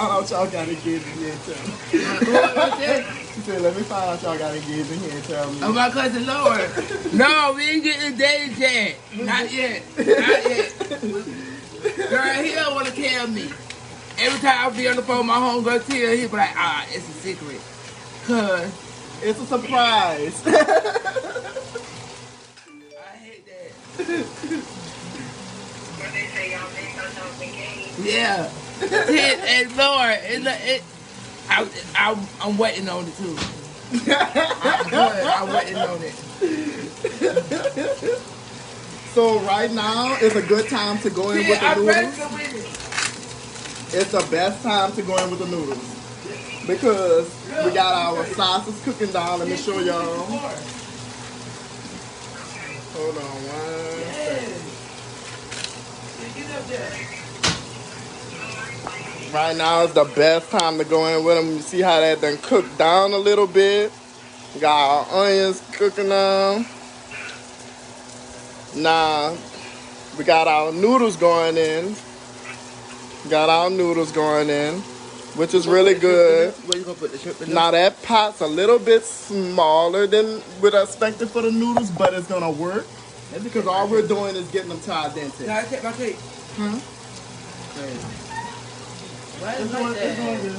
find out y'all got engaged in here and tell me. She said, let me find out y'all got engaged in here and tell me. Oh, my cousin Lord. No, we ain't getting engaged yet. Not yet. Not yet. Girl, he don't want to tell me. Every time I be on the phone, my homegirl tell he be like, it's a secret. Cause it's a surprise. I hate that. When they say y'all make yourself engaged. Yeah. And Lord, I'm waiting on it too. I'm waiting on it. So right now is a good time to go in with the noodles. It's the best time to go in with the noodles because we got our sauces cooking down. Let me show y'all. Hold on one second. Right now is the best time to go in with them. You see how that done cooked down a little bit. We got our onions cooking down. Now we got our noodles going in. Which is really good. Where you gonna put the shrimp in? Now that pot's a little bit smaller than we'd expected for the noodles, but it's gonna work. Because all we're doing is getting them to al dente. Can I take my cake? Huh? Why It's is doing like that? good.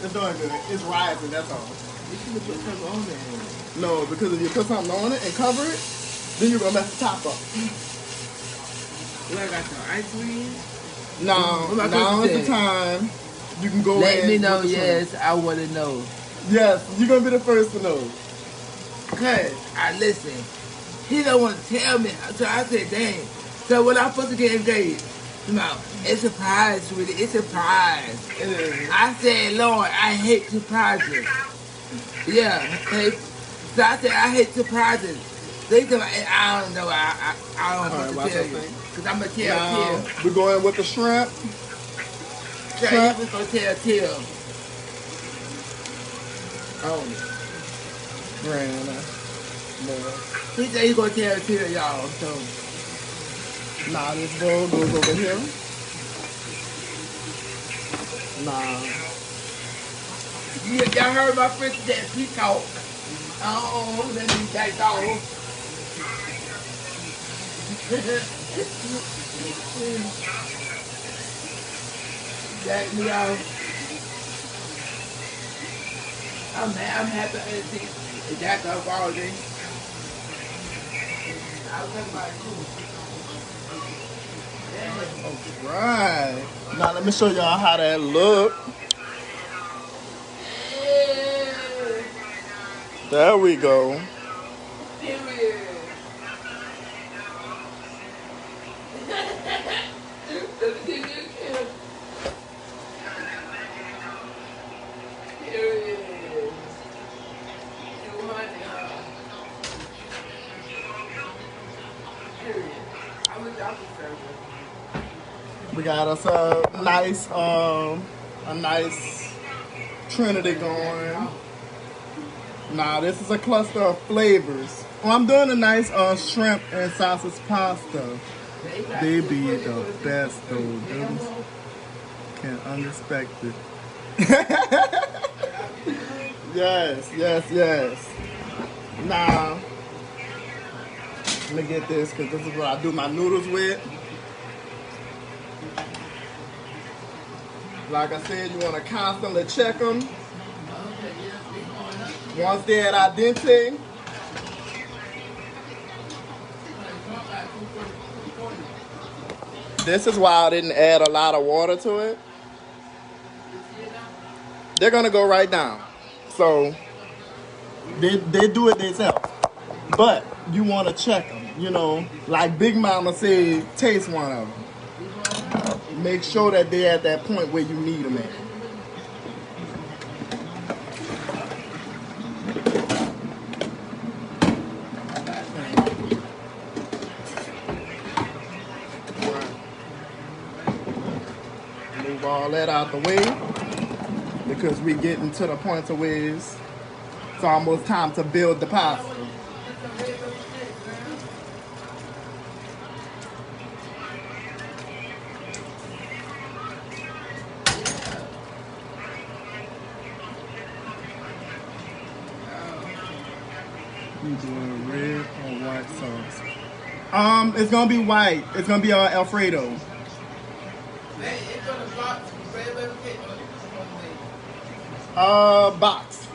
It's doing good. It's rising, that's all. You should have put something on there. No, because if you put something on it and cover it, then you're gonna mess the top up. What, I got some ice cream? Now is the time you can go Let in me know, with the yes, I want to know. Yes, you're gonna be the first to know. Cause I listen, he don't want to tell me. So I said, dang. So when I'm supposed to get engaged, no, it's a surprise, sweetie. It's a surprise. I said, Lord, I hate surprises. Yeah. Hey, so I said, I hate surprises. They tell me, I don't know. I don't know what to tell you. Because I'm going to tell Tim. We're going with the shrimp. So he was going to tell Tim. Oh. Brianna. He said he's going to tell Tim, y'all. So. Nah, this bowl goes over here. Nah. Y'all heard my friend that he talk. Oh, let me take off. Jack me out. I'm happy to see Jack up all day. I was talking about you. Alright. Now let me show y'all how that look. There we go. We got us a nice trinity going. Now this is a cluster of flavors. Oh, I'm doing a nice shrimp and sausage pasta. They be the best though. Them can unexpected. Yes. Now let me get this because this is what I do my noodles with. Like I said, you want to constantly check them. Once they're at al dente, this is why I didn't add a lot of water to it. They're gonna go right down. So they do it themselves. But you want to check them. You know, like Big Mama said, taste one of them. Make sure that they're at that point where you need them at. Move all that out the way because we're getting to the point of where it's almost time to build the pasta. You doing red or white sauce? It's gonna be white. It's gonna be Alfredo. Box.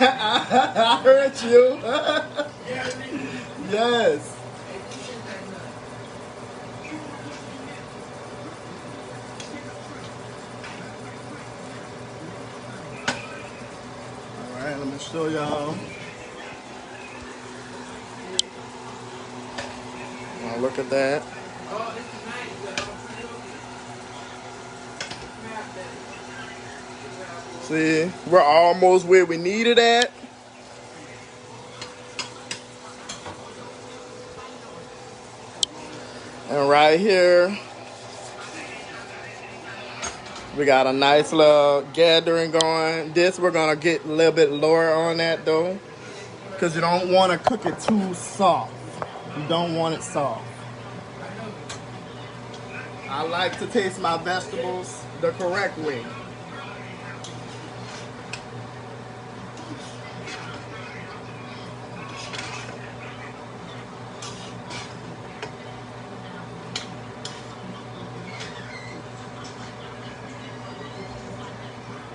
I heard you. Yes. All right, let me show y'all. Now look at that. See, we're almost where we needed at. And right here, we got a nice little gathering going. This, we're gonna get a little bit lower on that though, because you don't want to cook it too soft. You don't want it soft. I like to taste my vegetables the correct way.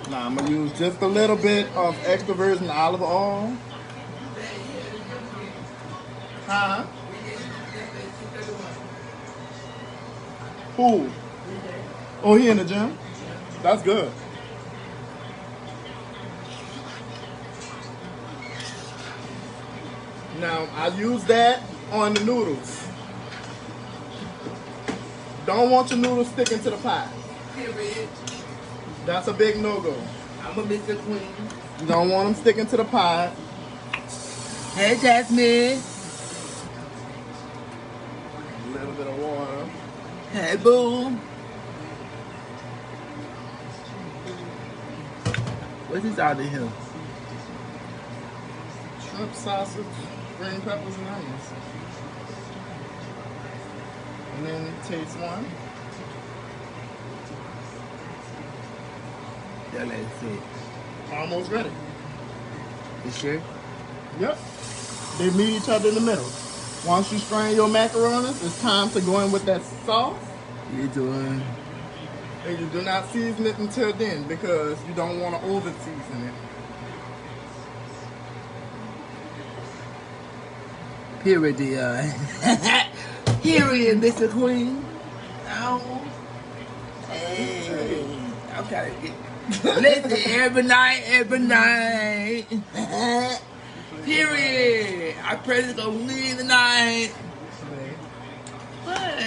Now I'm gonna use just a little bit of extra virgin olive oil. Huh? Who? Oh, he in the gym? That's good. Now I use that on the noodles. Don't want your noodles sticking to the pot. That's a big no-go. I'm a Mr. Queen. You don't want them sticking to the pot. Hey, Jasmine. A little bit of water. Hey, boo. What's this out of here? Shrimp, sausage, green peppers, and onions. And then taste one. Yeah, let's see. Almost ready. You sure? Yep. They meet each other in the middle. Once you strain your macaronis, it's time to go in with that sauce. You doing? And you do not season it until then because you don't want to over season it. Period, Period, Mr. Queen. Oh. Hey. I'm trying to get. Listen, every night. Period. I pray it's gonna leave tonight. What?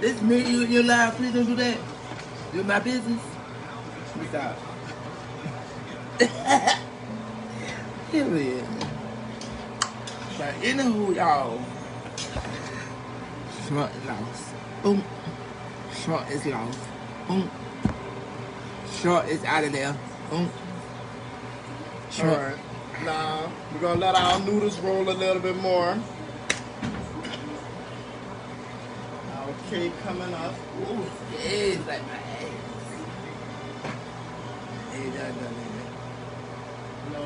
This me, you in your life. Please don't do that. You're my business. Stop. Period. But anywho, y'all. Short is lost. Boom. Short is lost. Boom. Short is out of there. Boom. Short. All right. Now we're gonna let our noodles roll a little bit more. Our cake coming up. Ooh, it's like my ass. Hey, No.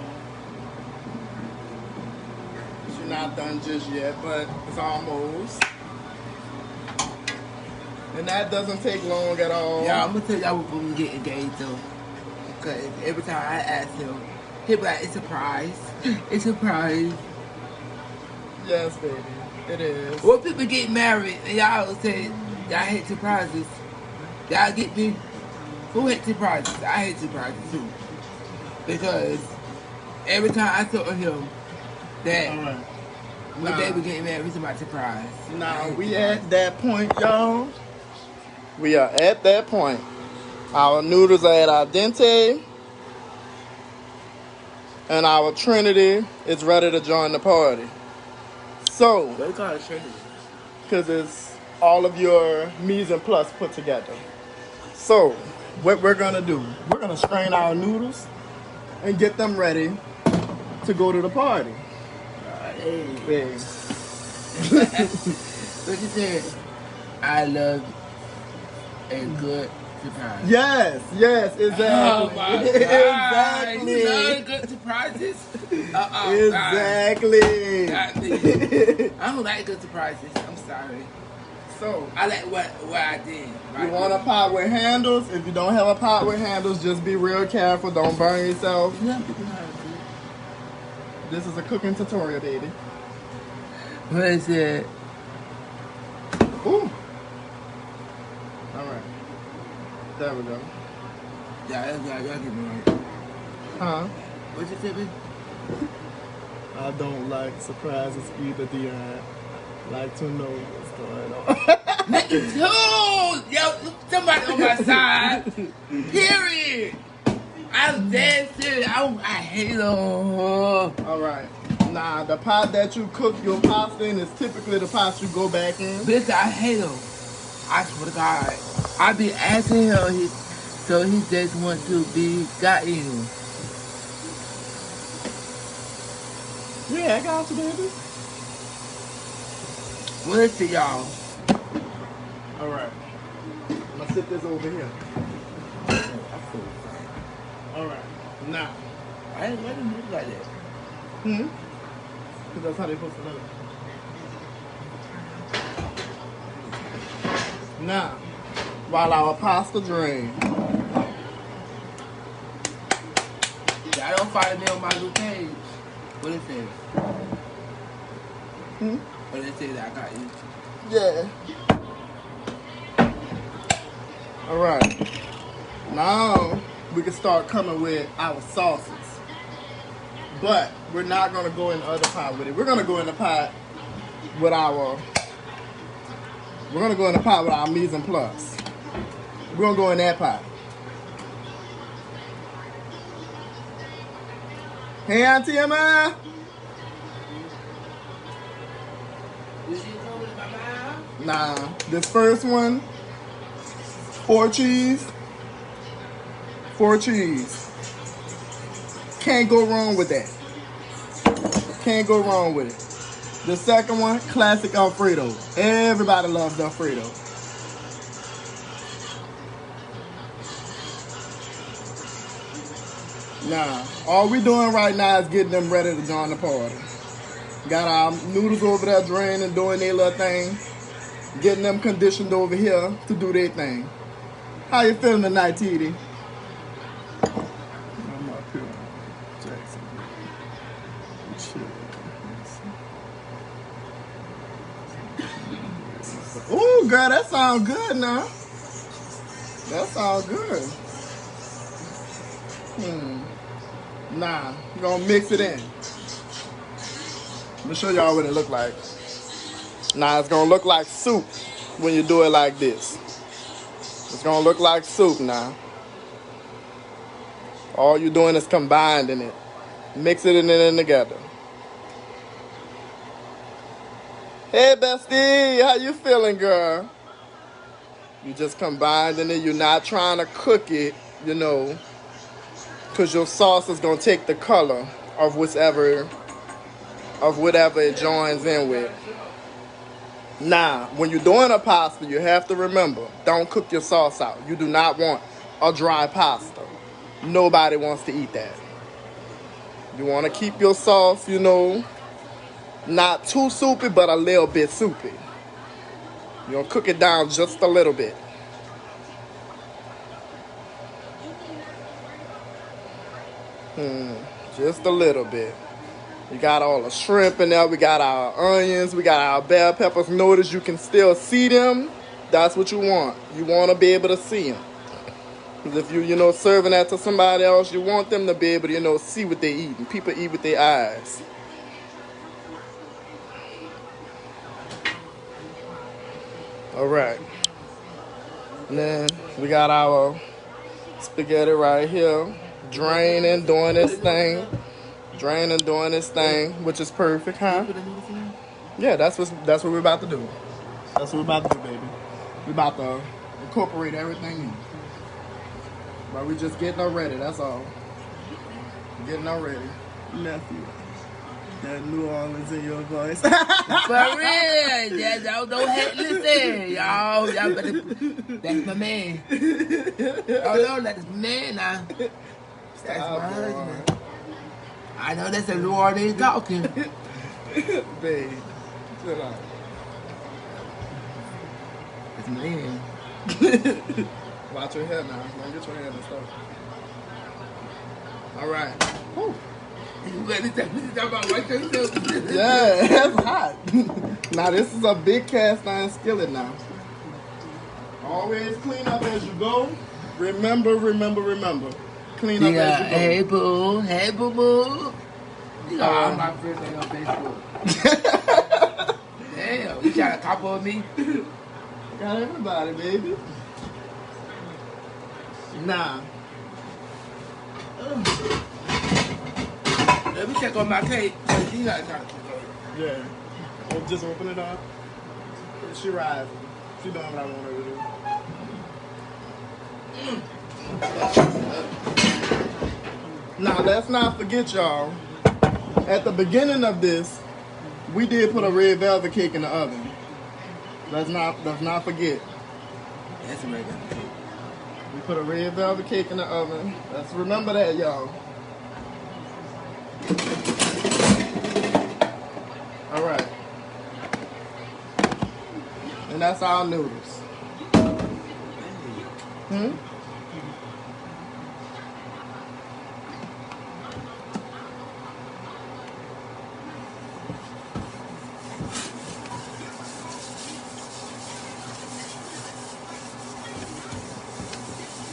She's not done just yet, but it's almost. And that doesn't take long at all. Yeah, I'm gonna tell y'all when we get engaged though. Because every time I ask him, he'll be like, it's a surprise. It's a surprise. Yes, baby. It is. When people get married and y'all say, y'all hate surprises. Y'all get me? Who hates surprises? I hate surprises too. Because every time I told him that All right. when they were getting married, it was about surprise. Now we at that point, y'all. We are at that point. Our noodles are at al dente. And our Trinity is ready to join the party. So, What do you call it? Trinity. because it's all of your mise en place put together. So, what we're gonna do, we're gonna strain our noodles and get them ready to go to the party. Hey. Big. What you said? I love a good surprise. Yes, exactly. Oh my God. Exactly. You love good surprises? Exactly. God, I don't like good surprises. I'm sorry. So, I like what I did. you want a pot with handles? If you don't have a pot with handles, just be real careful. Don't burn yourself. This is a cooking tutorial, baby. What is it? Ooh. All right. There we go. Yeah, that's right. Y'all get me right. Huh? What you say, baby? I don't like surprises either, Dion. Like to know what's going on. Me too! Yo, somebody on my side. Period. I'm dead serious. I hate them. All right. Nah, the pot that you cook your pasta in is typically the pot you go back in. Bitch, I hate him. I swear to God. I be asking him, so he just want to be got in. Yeah, I got you, baby. What is it, y'all? All right. I'm gonna sit this over here. All right. Now. I ain't letting him look like that. Because that's how they supposed to look. Now, while our pasta drains. Y'all don't follow me on my new page. What it say? What it say that I got you? Yeah. All right. Now we can start coming with our sauces. But we're not gonna go in the other pot with it. We're gonna go in the pot with our. We're gonna go in the pot with our mise en place. We're gonna go in that pot. Hey, Auntie Emma. Nah, this first one, 4 cheese. 4 cheese. Can't go wrong with that. Can't go wrong with it. The second one, classic Alfredo. Everybody loves Alfredo. Nah, all we doing right now is getting them ready to join the party. Got our noodles over there draining, doing their little thing. Getting them conditioned over here to do their thing. How you feeling tonight, TD? I'm up here. Jackson. Ooh, girl, that sounds good now. That sounds good. Nah, you're gonna mix it in. Let me show y'all what it look like. Nah, it's gonna look like soup when you do it like this. It's gonna look like soup now. All you're doing is combining it. Mixing it in together. Hey, bestie, how you feeling, girl? You just combining it. You're not trying to cook it, you know, because your sauce is gonna take the color of whatever it joins in with. Now, when you're doing a pasta, you have to remember, don't cook your sauce out. You do not want a dry pasta. Nobody wants to eat that. You want to keep your sauce, you know, not too soupy, but a little bit soupy. You're going to cook it down just a little bit. Just a little bit. We got all the shrimp in there. We got our onions. We got our bell peppers. Notice you can still see them. That's what you want. You want to be able to see them. Because if you serving that to somebody else, you want them to be able to, see what they eat. And people eat with their eyes. All right. And then we got our spaghetti right here. Draining, doing this thing. Draining, doing this thing, which is perfect, huh? Yeah, that's what we're about to do. That's what we're about to do, baby. We're about to incorporate everything in. But we just getting her ready, that's all. Getting her ready. Nephew. That New Orleans in your voice. For real. Y'all don't hate. Listen, y'all better. That's my man. Oh no, that's my man now. That's my husband. I know that's a New Orleans talking. Babe, chill out. That's my man. Watch your hair now. Don't get your hair and stuff. All right. Whew. You better talk about what you do. Yeah, that's hot. Now this is a big cast iron skillet now. Always clean up as you go. Remember. Clean up as you go. Hey boo, boo. You know all my friends ain't on Facebook. Damn, you trying to cop on me? Got everybody, baby. Nah. Let me check on my cake. You got to Yeah. Oh, just open it up. She rising. She doing what I want her to do. Now, let's not forget, y'all. At the beginning of this, we did put a red velvet cake in the oven. Let's not forget. That's a regular cake. We put a red velvet cake in the oven. Let's remember that, y'all. All right. And that's our noodles.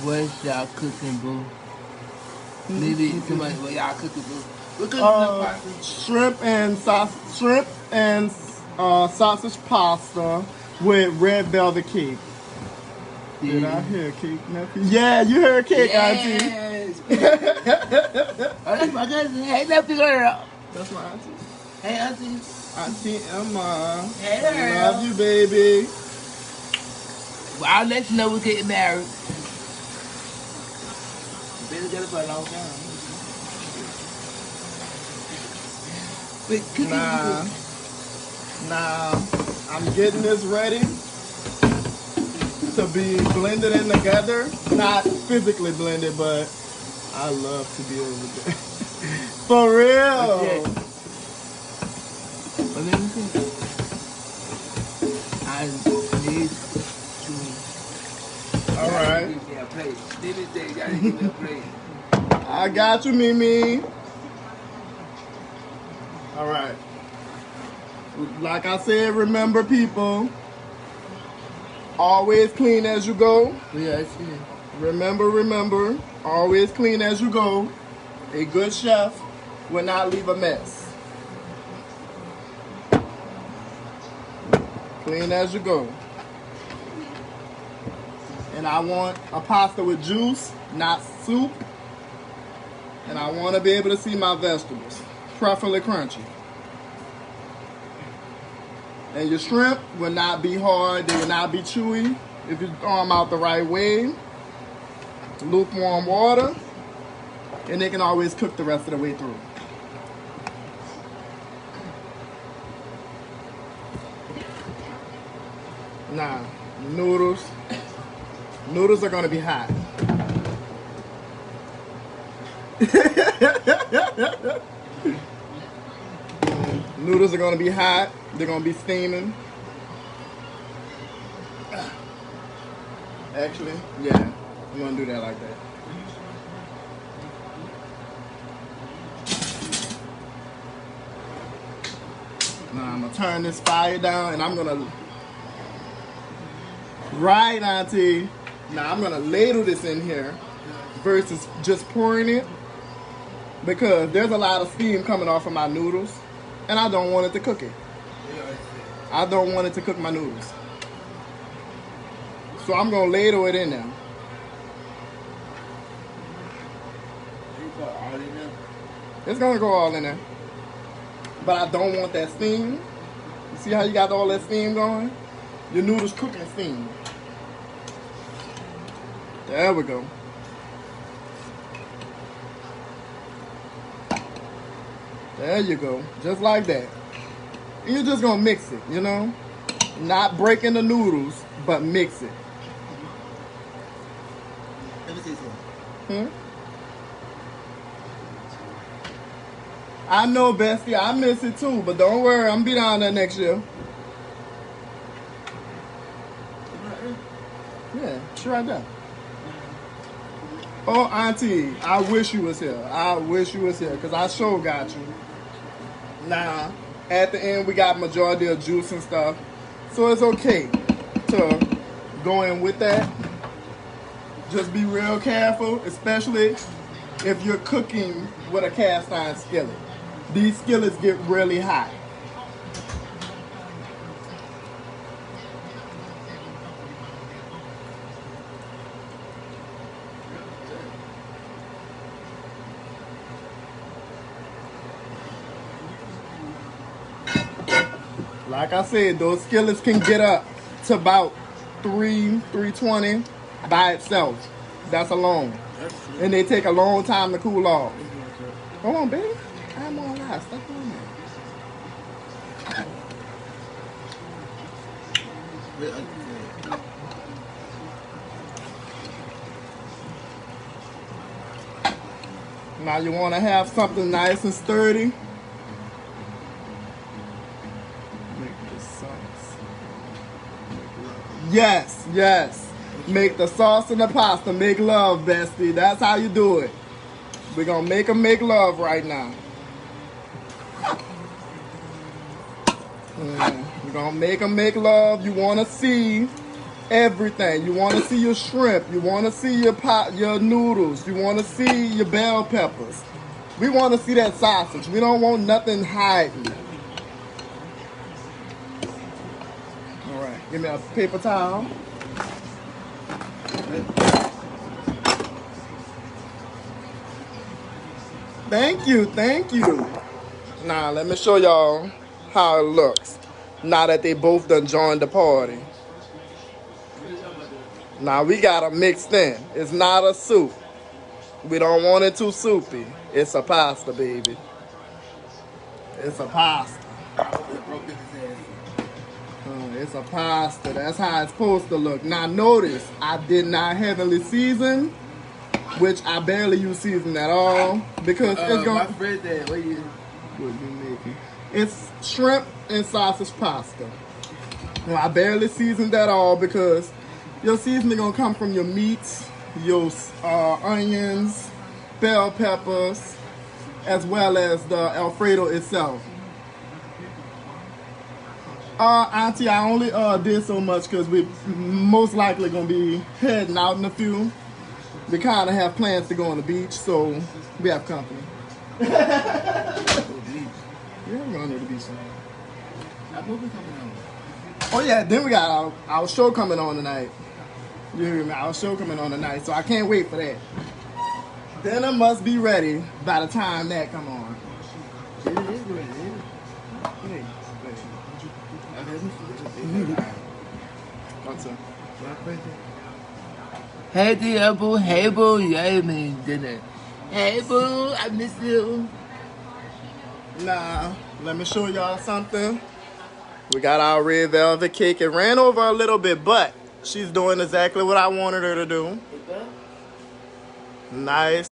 What's y'all cooking, boo? Maybe somebody, what y'all cooking, boo? We're cooking some pasta. Shrimp and sausage pasta with red velvet cake. Did I hear cake, nephew? Yeah, you heard cake, auntie. Yes. Oh, that's my cousin. Hey, nephew girl. That's my auntie. Hey, auntie. Auntie Emma. Hey, I girl. love you, baby. Well, I'll let you know we're getting married. Been together for a long time. Wait, Nah, I'm getting this ready to be blended in together. Not physically blended, but I love to be able to do it. For real. Okay. Let me see. I need to. All right. Give me a plate. Give me a plate. I got you, Mimi. All right. Like I said, remember, people, always clean as you go. Yeah, I see. Remember, always clean as you go. A good chef will not leave a mess. Clean as you go. And I want a pasta with juice, not soup. And I want to be able to see my vegetables, preferably crunchy. And your shrimp will not be hard, they will not be chewy. If you throw them out the right way, lukewarm water, and they can always cook the rest of the way through. Now, noodles are gonna be hot. Noodles are gonna be hot. They're gonna be steaming. Actually, yeah, I'm gonna do that like that. Now I'm gonna turn this fire down, and I'm gonna. Right, auntie. Now I'm gonna ladle this in here versus just pouring it, because there's a lot of steam coming off of my noodles, and I don't want it to cook it. I don't want it to cook my noodles. So I'm gonna ladle it in there. It's gonna go all in there. But I don't want that steam. See how you got all that steam going? Your noodles cooking steam. There we go. There you go. Just like that. And you're just gonna mix it, you know? Not breaking the noodles, but mix it. Let me see something. I know, bestie, I miss it too, but don't worry, I'm be down there next year. Yeah, she right there. Oh, auntie, I wish you was here. I wish you was here, because I sure got you. Nah, at the end, we got majority of juice and stuff. So it's okay to go in with that. Just be real careful, especially if you're cooking with a cast iron skillet. These skillets get really hot. Like I said, those skillets can get up to about 320 by itself. That's alone. And they take a long time to cool off. Hold on, baby. I'm on live. Stop on that. Now you want to have something nice and sturdy. Yes, yes. Make the sauce and the pasta. Make love, bestie. That's how you do it. We're going to make them make love right now. We're going to make them make love. You want to see everything. You want to see your shrimp. You want to see your noodles. You want to see your bell peppers. We want to see that sausage. We don't want nothing hiding. All right. Give me a paper towel. Thank you, thank you. Now, let me show y'all how it looks now that they both done joined the party. Now, we got it mixed in. It's not a soup. We don't want it too soupy. It's a pasta, baby. It's a pasta. It's a pasta. That's how it's supposed to look. Now, notice, I did not heavily season, which I barely use season at all, because it's going. My friend said, what you making? It's shrimp and sausage pasta. Now, I barely seasoned at all because your seasoning gonna come from your meats, your onions, bell peppers, as well as the Alfredo itself. Auntie, I only did so much because we most likely gonna be heading out in a few. We kind of have plans to go on the beach, so we have company. Yeah, I'm going to the beach. I will be coming on. Oh yeah, then we got our show coming on tonight. You hear me? Our show coming on tonight, so I can't wait for that. Dinner must be ready by the time that come on. It is ready. What's up? Hey dear boo, hey boo, yeah, me dinner. Hey boo, I miss you. Nah, let me show y'all something. We got our red velvet cake. It ran over a little bit, but she's doing exactly what I wanted her to do. Nice.